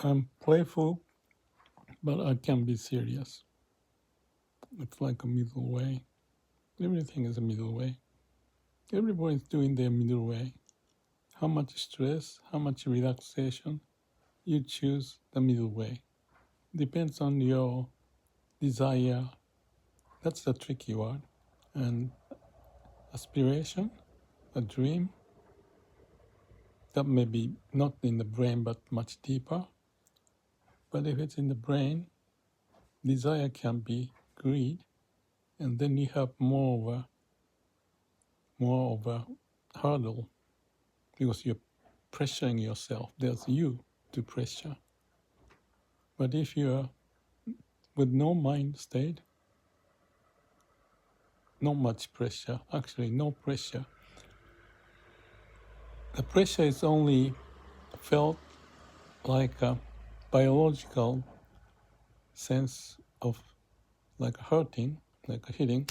I'm playful, but I can be serious. It's like a middle way. Everything is a middle way. Everybody's doing their middle way. How much stress, how much relaxation, you choose the middle way. Depends on your desire. That's the tricky word. And aspiration, a dream, that may be not in the brain but much deeper. But if it's in the brain, desire can be greed, and then you have more of a hurdle because you're pressuring yourself. There's you to pressure. But if you're with no mind state, not much pressure, actually no pressure. The pressure is only felt like a biological sense of like hurting, like hitting,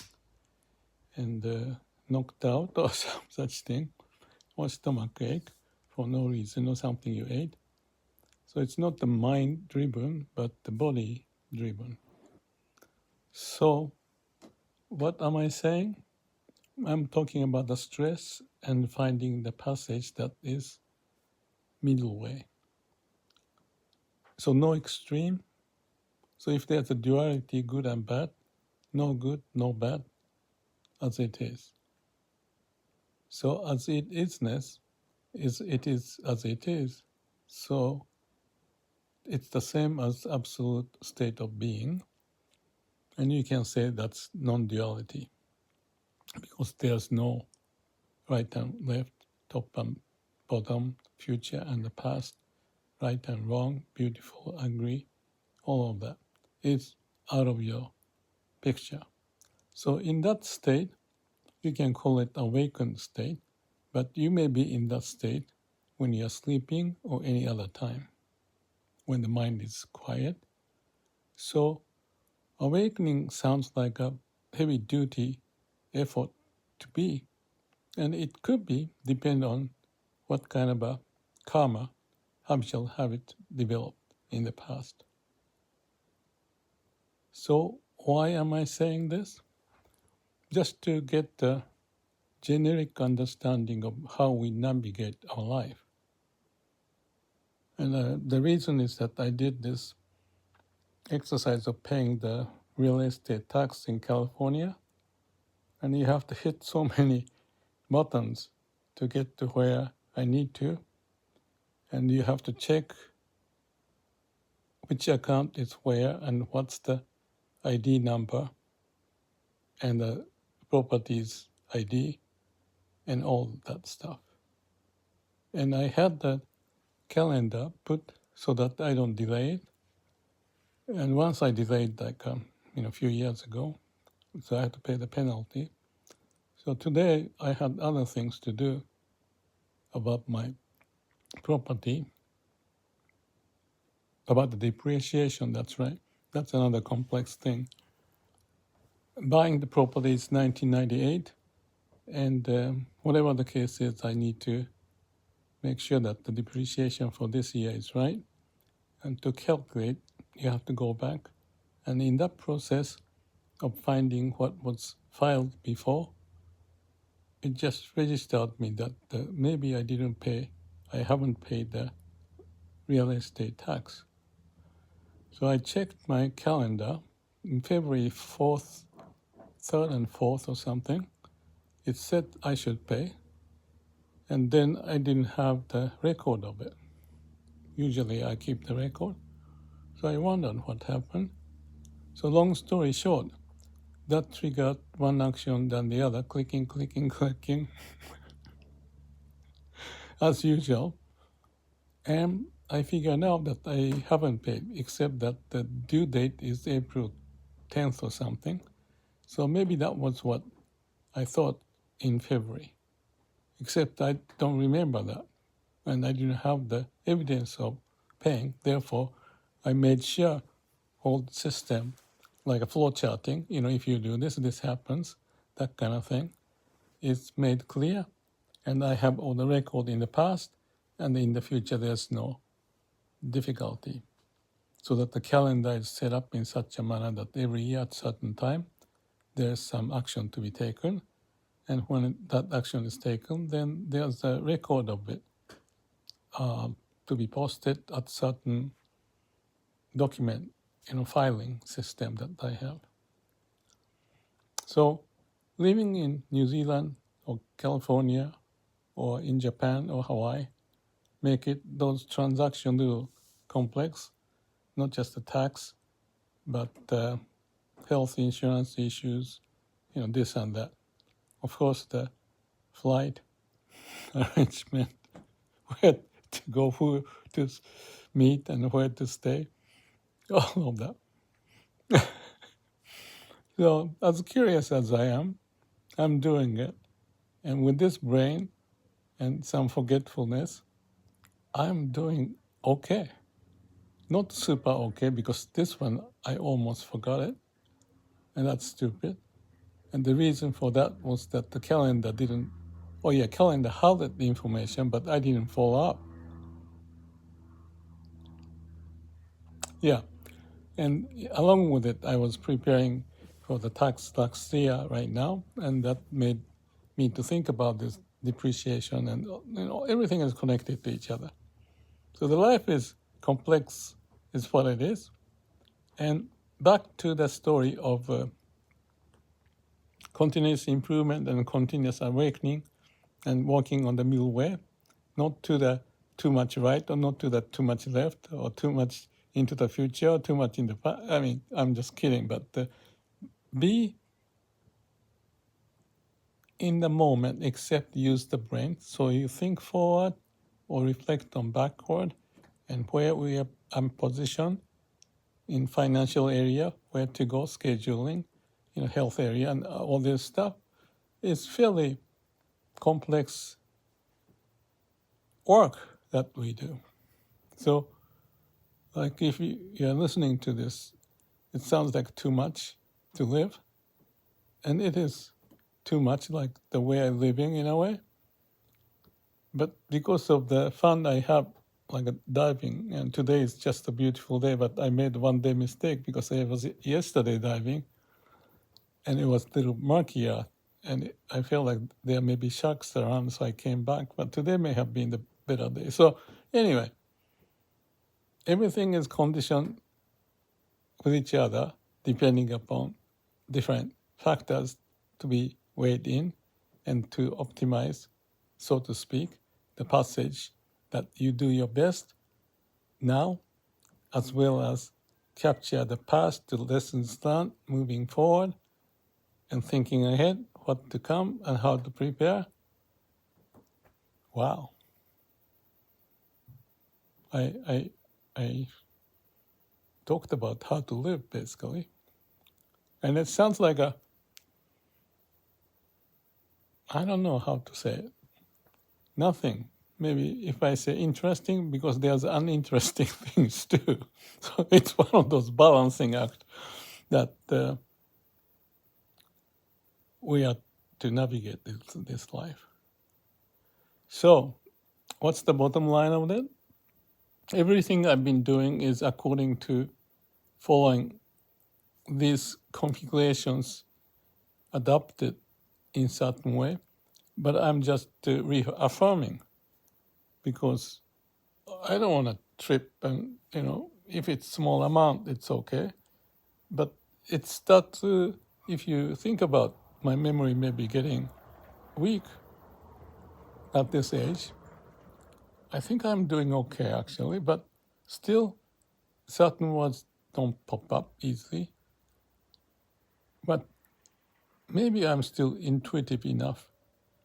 and knocked out or some such thing, or stomach ache for no reason or something you ate. So it's not the mind driven, but the body driven. So what am I saying? I'm talking about the stress and finding the passage that is middle way. So no extreme. So if there's a duality, good and bad, no good, no bad, as it is. So as it isness is it is as it is. So it's the same as absolute state of being. And you can say that's non-duality because there's no right and left, top and bottom, future and the past, right and wrong, beautiful, ugly, all of that is out of your picture. So in that state, you can call it awakened state, but you may be in that state when you're sleeping or any other time, when the mind is quiet. So awakening sounds like a heavy duty effort to be, and it could be depend on what kind of a karma, habitual habit developed in the past. So why am I saying this? Just to get the generic understanding of how we navigate our life. And the reason is that I did this exercise of paying the real estate tax in California, and you have to hit so many buttons to get to where I need to, and you have to check which account is where and what's the ID number and the property's ID and all that stuff. And I had the calendar put so that I don't delay it. And once I delayed like a few years ago, so I had to pay the penalty. So today I had other things to do about my property, about the depreciation, that's right. That's another complex thing. Buying the property is 1998, and whatever the case is, I need to make sure that the depreciation for this year is right. And to calculate, you have to go back. And in that process of finding what was filed before, it just registered me that maybe I haven't paid the real estate tax. So I checked my calendar in February 4th, 3rd and 4th or something. It said I should pay, and then I didn't have the record of it. Usually I keep the record. So I wondered what happened. So long story short, that triggered one action then the other, clicking, as usual. And I figured out that I haven't paid, except that the due date is April 10th or something. So maybe that was what I thought in February, except I don't remember that. And I didn't have the evidence of paying. Therefore, I made sure whole system, like a flow charting, if you do this, this happens, that kind of thing, is made clear. And I have all the record in the past, and in the future there's no difficulty, so that the calendar is set up in such a manner that every year at certain time there's some action to be taken, and when that action is taken, then there's a record of it to be posted at certain document, filing system that I have. So living in New Zealand or California or in Japan or Hawaii make it those transactions a little complex, not just the tax, but health insurance issues, this and that. Of course, the flight arrangement, where to go, who to meet, and where to stay, all of that. So, as curious as I am, I'm doing it. And with this brain and some forgetfulness, I'm doing okay. Not super okay, because this one, I almost forgot it. And that's stupid. And the reason for that was that the calendar didn't, calendar had the information, but I didn't follow up. Yeah. And along with it, I was preparing for the tax year right now, and that made me to think about this depreciation, and everything is connected to each other. So the life is complex, is what it is. And back to the story of continuous improvement and continuous awakening and walking on the middle way, not to the too much right or not to the too much left or too much into the future or too much in the past. I mean, I'm just kidding, but be in the moment, except use the brain. So you think forward or reflect on backward, and where we are positioned in financial area, where to go, scheduling, health area, and all this stuff is fairly complex work that we do. So, like if you're listening to this, it sounds like too much to live, and it is too much, like the way I'm living in a way. But because of the fun I have, like diving, and today is just a beautiful day, but I made one day mistake because I was yesterday diving, and it was a little murkier, and I felt like there may be sharks around, so I came back. But today may have been the better day. So anyway, everything is conditioned with each other depending upon different factors to be weighed in and to optimize, so to speak, the passage that you do your best now, as well as capture the past, the lessons learned moving forward, and thinking ahead, what to come and how to prepare. Wow. I talked about how to live, basically. And it sounds like I don't know how to say it. Nothing. Maybe if I say interesting, because there's uninteresting things too. So it's one of those balancing acts that we are to navigate this life. So what's the bottom line of that? Everything I've been doing is according to following these configurations adopted in certain way, but I'm just reaffirming, because I don't want to trip, and if it's small amount, it's okay. But it's that if you think about, my memory may be getting weak at this age. I think I'm doing okay actually, but still certain words don't pop up easily. But maybe I'm still intuitive enough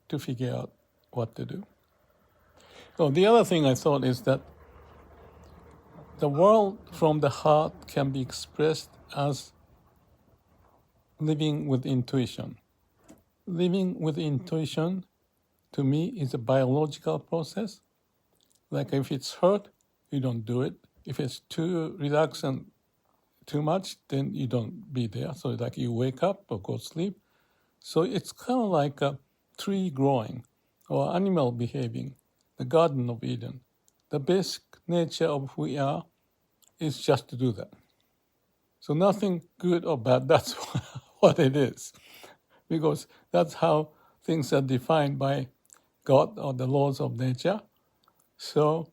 to figure out what to do. So the other thing I thought is that the world from the heart can be expressed as living with intuition. Living with intuition, to me, is a biological process. Like if it's hurt, you don't do it. If it's too relaxed and too much, then you don't be there. So like you wake up or go sleep. So it's kind of like a tree growing or animal behaving, the Garden of Eden. The basic nature of who we are is just to do that. So nothing good or bad, that's what it is. Because that's how things are defined by God or the laws of nature. So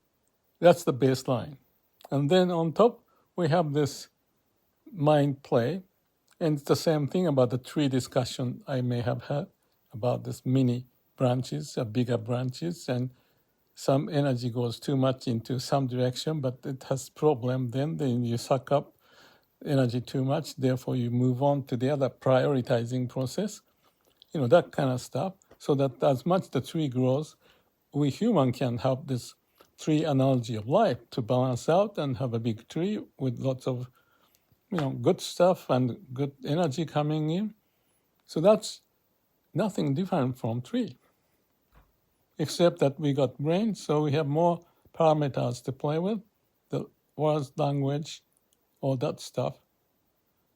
that's the baseline. And then on top, we have this mind play. And it's the same thing about the tree discussion I may have had about this mini branches, bigger branches, and some energy goes too much into some direction, but it has problem then you suck up energy too much, therefore you move on to the other prioritizing process, that kind of stuff. So that as much the tree grows, we human can have this tree analogy of life to balance out and have a big tree with lots of good stuff and good energy coming in. So that's nothing different from tree, except that we got brain, so we have more parameters to play with, the words, language, all that stuff.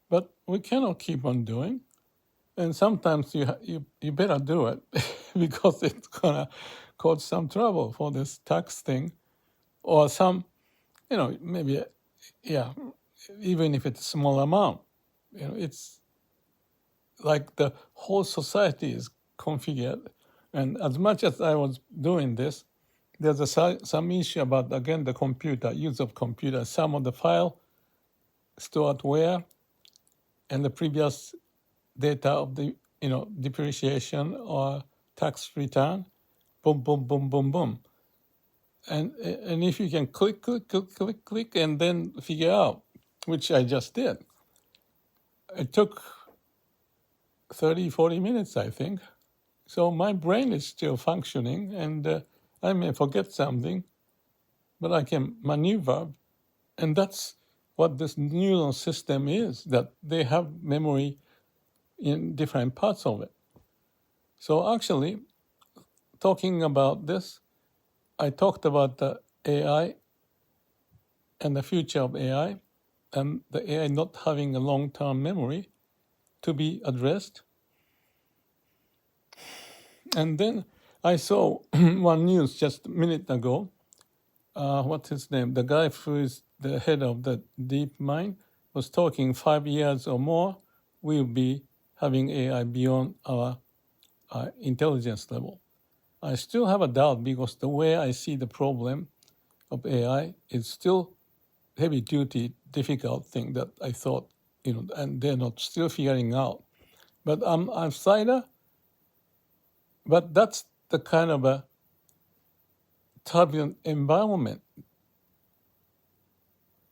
But we cannot keep on doing, and sometimes you better do it because it's gonna cause some trouble for this tax thing, or some, maybe, even if it's a small amount, it's like the whole society is configured. And as much as I was doing this, there's some issue about, again, the computer, use of computer. Some of the file stored where, and the previous data of the, depreciation or tax return, boom, boom, boom, boom, boom. And if you can click, and then figure out, which I just did. It took 30, 40 minutes, I think. So my brain is still functioning, and I may forget something, but I can maneuver. And that's what this neural system is, that they have memory in different parts of it. So actually, talking about this, I talked about the AI and the future of AI, and the AI not having a long-term memory to be addressed. And then I saw one news just a minute ago. What's his name? The guy who is the head of the deep mind was talking 5 years or more, we'll be having AI beyond our intelligence level. I still have a doubt because the way I see the problem of AI is still heavy duty, difficult thing that I thought, and they're not still figuring out. But I'm outsider, but that's the kind of a turbulent environment.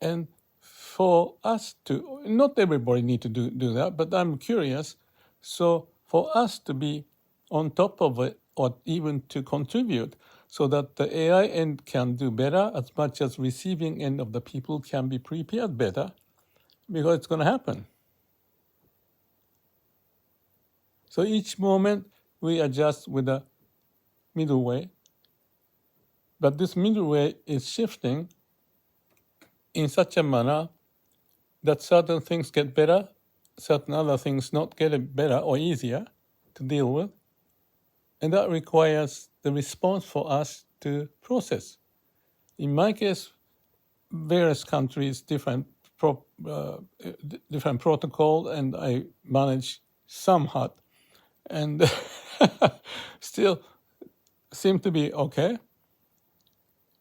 And for us to, not everybody need to do that, but I'm curious. So for us to be on top of it, or even to contribute, so that the AI end can do better as much as receiving end of the people can be prepared better, because it's going to happen. So each moment we adjust with a middle way, but this middle way is shifting in such a manner that certain things get better, certain other things not get better or easier to deal with. And that requires the response for us to process. In my case, various countries, different protocol, and I manage somewhat, and still seem to be okay.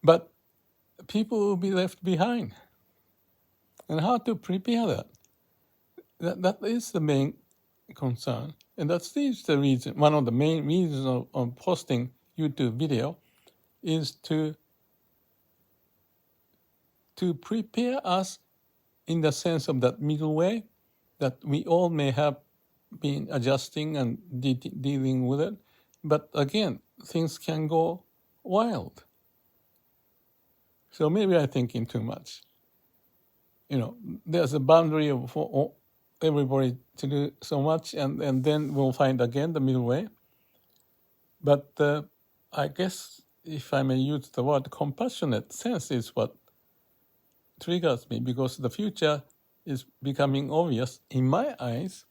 But people will be left behind. And how to prepare that? That is the main concern. And that's the reason, one of the main reasons of posting YouTube video is to prepare us in the sense of that middle way that we all may have been adjusting and dealing with it. But again, things can go wild. So maybe I'm thinking too much. There's a boundary for everybody to do so much, and then we'll find again the middle way. But I guess if I may use the word compassionate sense is what triggers me, because the future is becoming obvious in my eyes,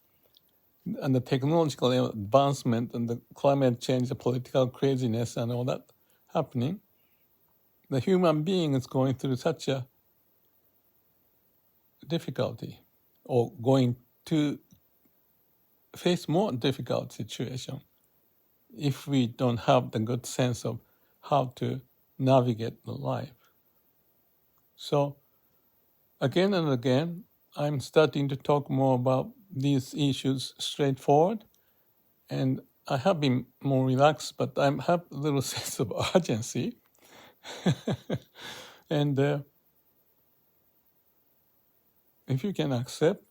and the technological advancement and the climate change, the political craziness and all that happening. the human being is going through such a difficulty or going to face more difficult situation if we don't have the good sense of how to navigate the life. So again and again, I'm starting to talk more about these issues straightforward, and I have been more relaxed, but I have a little sense of urgency. And if you can accept,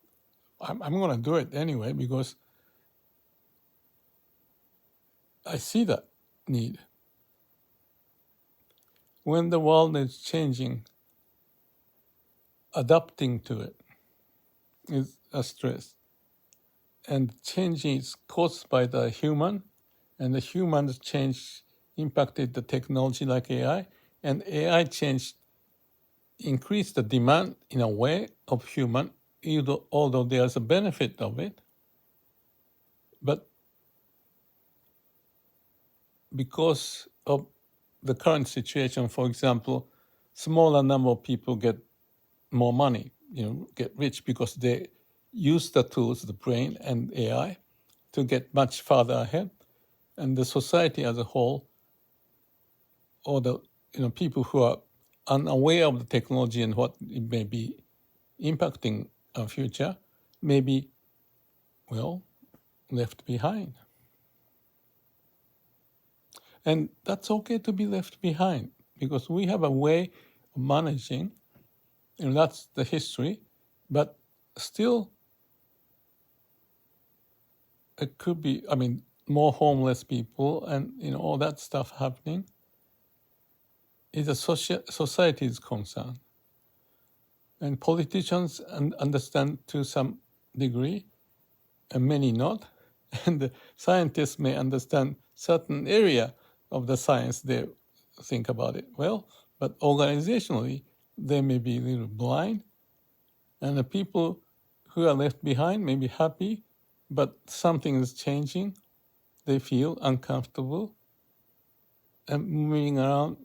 I'm going to do it anyway because I see that need. When the world is changing, adapting to it is a stress. And change is caused by the human, and the human's change impacted the technology like AI, and AI change increased the demand in a way of human, although there's a benefit of it. But because of the current situation, for example, smaller number of people get more money, get rich because they use the tools, the brain and AI, to get much farther ahead. And the society as a whole, or the people who are unaware of the technology and what it may be impacting our future, may be, left behind. And that's okay to be left behind because we have a way of managing, and that's the history, but still it could be, more homeless people and all that stuff happening is a society's concern. And politicians understand to some degree, and many not. And the scientists may understand certain area of the science they think about it well, but organizationally they may be a little blind. And the people who are left behind may be happy, but something is changing. They feel uncomfortable and moving around,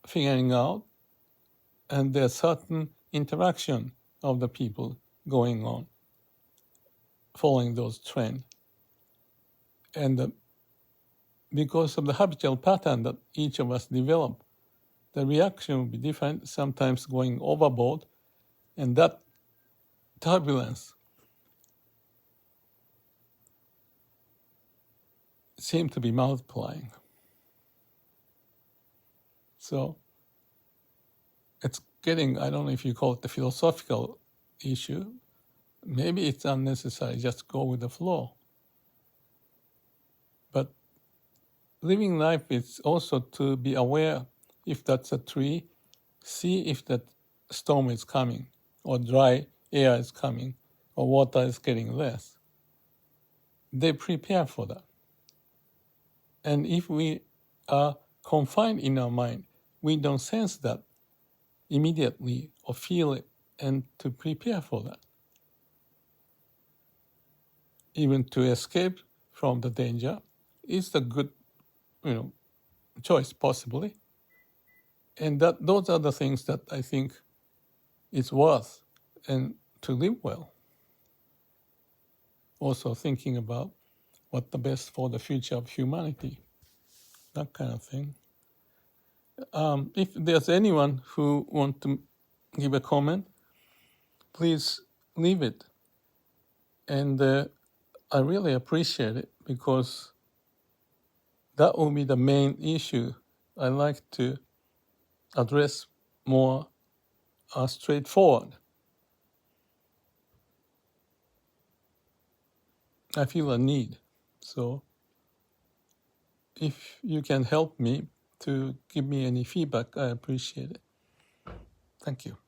figuring out, and there's certain interaction of the people going on, following those trends. And because of the habitual pattern that each of us develop, the reaction will be different, sometimes going overboard, and that turbulence seems to be multiplying. So it's getting, I don't know if you call it the philosophical issue, maybe it's unnecessary, just go with the flow. But living life is also to be aware if that's a tree, see if that storm is coming, or dry air is coming, or water is getting less. They prepare for that. And if we are confined in our mind, we don't sense that immediately or feel it, and to prepare for that. Even to escape from the danger is the good, choice possibly. And those are the things that I think is worth and to live well. Also thinking about what the best for the future of humanity, that kind of thing. If there's anyone who wants to give a comment, please leave it. And I really appreciate it because that will be the main issue I like to address more straightforward. I feel a need. So if you can help me to give me any feedback, I appreciate it. Thank you.